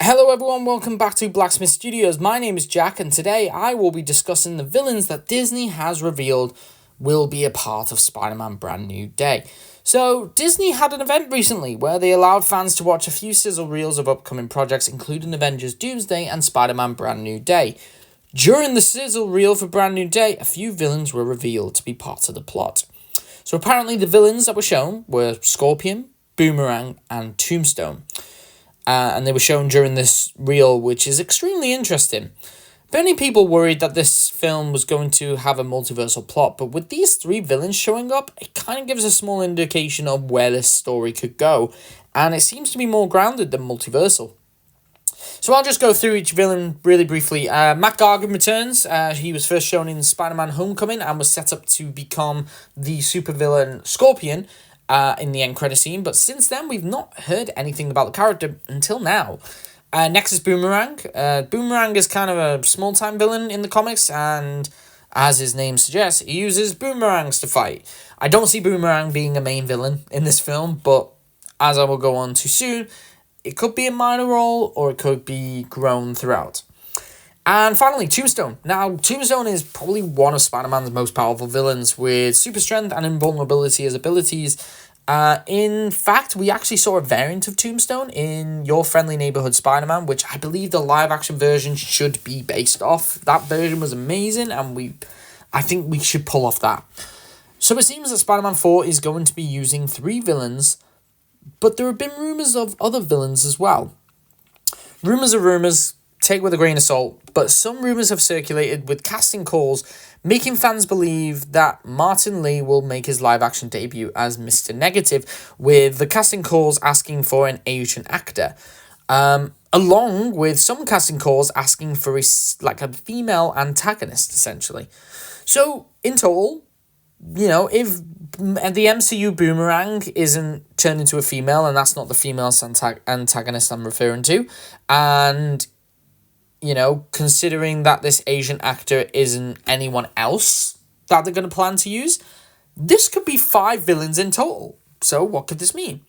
Hello everyone, welcome back to Blacksmith Studios. My name is Jack and today I will be discussing the villains that Disney has revealed will be a part of Spider-Man Brand New Day. So, Disney had an event recently where they allowed fans to watch a few sizzle reels of upcoming projects including Avengers Doomsday and Spider-Man Brand New Day. During the sizzle reel for Brand New Day, a few villains were revealed to be part of the plot. So apparently the villains that were shown were Scorpion, Boomerang and Tombstone. And they were shown during this reel, which is extremely interesting. Many people worried that this film was going to have a multiversal plot, but with these three villains showing up, it kind of gives a small indication of where this story could go, and it seems to be more grounded than multiversal. So I'll just go through each villain really briefly. Matt Gargan returns. He was first shown in Spider-Man Homecoming and was set up to become the supervillain Scorpion in the end credit scene, but since then we've not heard anything about the character until now. Next is Boomerang. Boomerang is kind of a small-time villain in the comics, and as his name suggests, he uses boomerangs to fight. I don't see Boomerang being a main villain in this film, but as I will go on to soon, it could be a minor role or it could be grown throughout. And finally, Tombstone. Now, Tombstone is probably one of Spider-Man's most powerful villains with super strength and invulnerability as abilities. In fact, we actually saw a variant of Tombstone in Your Friendly Neighborhood Spider-Man, which I believe the live-action version should be based off. That version was amazing, and I think we should pull off that. So it seems that Spider-Man 4 is going to be using three villains, but there have been rumours of other villains as well. Rumours are rumours. Take with a grain of salt, but some rumours have circulated with casting calls making fans believe that Martin Lee will make his live-action debut as Mr. Negative, with the casting calls asking for an Asian actor, along with some casting calls asking for a female antagonist, essentially. So, in total, if the MCU Boomerang isn't turned into a female, and that's not the female antagonist I'm referring to, and considering that this Asian actor isn't anyone else that they're going to plan to use, this could be 5 villains in total. So what could this mean?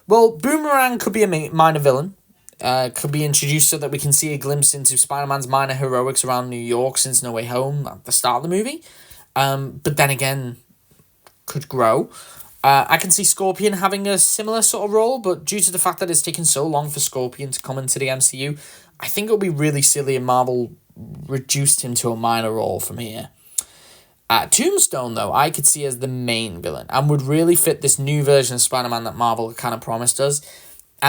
Well, Boomerang could be a minor villain. Could be introduced so that we can see a glimpse into Spider-Man's minor heroics around New York since No Way Home at the start of the movie. But then again, could grow. I can see Scorpion having a similar sort of role, but due to the fact that it's taken so long for Scorpion to come into the MCU, I think it would be really silly if Marvel reduced him to a minor role from here. Tombstone, though, I could see as the main villain and would really fit this new version of Spider-Man that Marvel kind of promised us.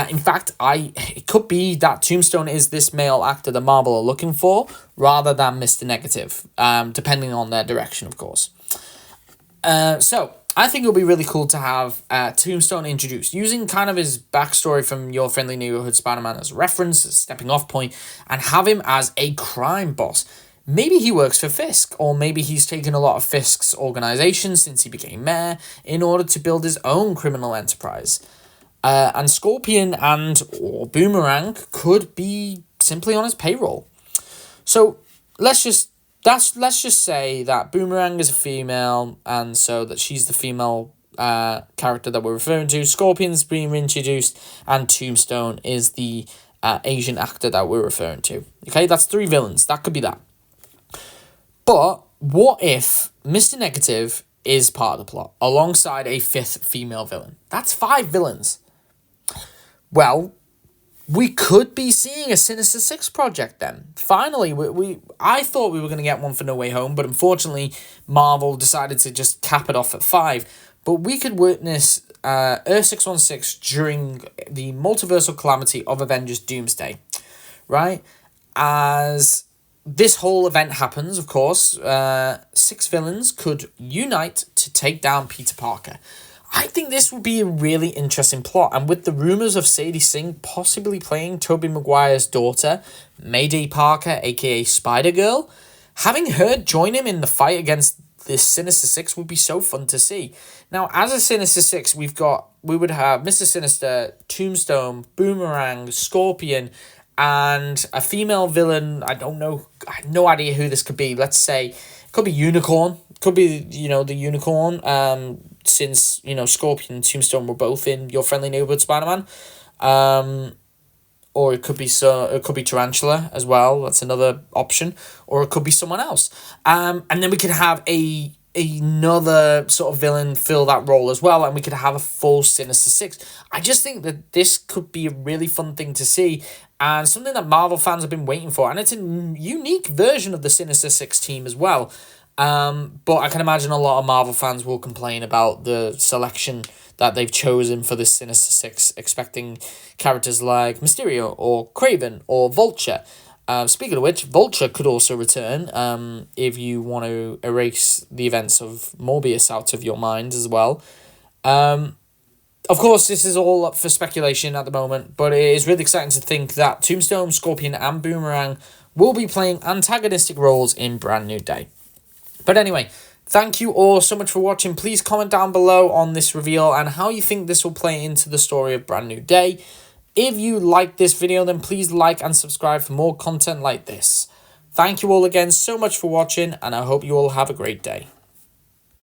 In fact, it could be that Tombstone is this male actor that Marvel are looking for rather than Mr. Negative, depending on their direction, of course. So I think it would be really cool to have Tombstone introduced, using kind of his backstory from Your Friendly Neighborhood Spider-Man as a reference, a stepping off point, and have him as a crime boss. Maybe he works for Fisk, or maybe he's taken a lot of Fisk's organization since he became mayor in order to build his own criminal enterprise. And Scorpion or Boomerang could be simply on his payroll. So let's just say that Boomerang is a female, and so that she's the female character that we're referring to. Scorpion's being introduced, and Tombstone is the Asian actor that we're referring to. Okay, that's 3 villains. That could be that. But what if Mr. Negative is part of the plot, alongside a 5th female villain? That's 5 villains. Well, we could be seeing a Sinister Six project then. Finally, I thought we were going to get one for No Way Home, but unfortunately, Marvel decided to just cap it off at 5. But we could witness Earth 616 during the multiversal calamity of Avengers Doomsday, right? As this whole event happens, of course, 6 villains could unite to take down Peter Parker. I think this would be a really interesting plot, and with the rumours of Sadie Sink possibly playing Tobey Maguire's daughter, Mayday Parker, aka Spider-Girl, having her join him in the fight against this Sinister Six would be so fun to see. Now, as a Sinister Six, we would have Mr. Sinister, Tombstone, Boomerang, Scorpion, and a female villain. I have no idea who this could be. Let's say it could be Unicorn. Could be, the Unicorn, since, Scorpion and Tombstone were both in Your Friendly Neighborhood Spider-Man. or it could be Tarantula as well. That's another option, or it could be someone else. And then we could have another sort of villain fill that role as well, and we could have a full Sinister Six. I just think that this could be a really fun thing to see, and something that Marvel fans have been waiting for, and it's a unique version of the Sinister Six team as well. But I can imagine a lot of Marvel fans will complain about the selection that they've chosen for this Sinister Six, expecting characters like Mysterio or Kraven or Vulture. Speaking of which, Vulture could also return if you want to erase the events of Morbius out of your mind as well. Of course, this is all up for speculation at the moment, but it is really exciting to think that Tombstone, Scorpion, and Boomerang will be playing antagonistic roles in Brand New Day. But anyway, thank you all so much for watching. Please comment down below on this reveal and how you think this will play into the story of Brand New Day. If you like this video, then please like and subscribe for more content like this. Thank you all again so much for watching, and I hope you all have a great day.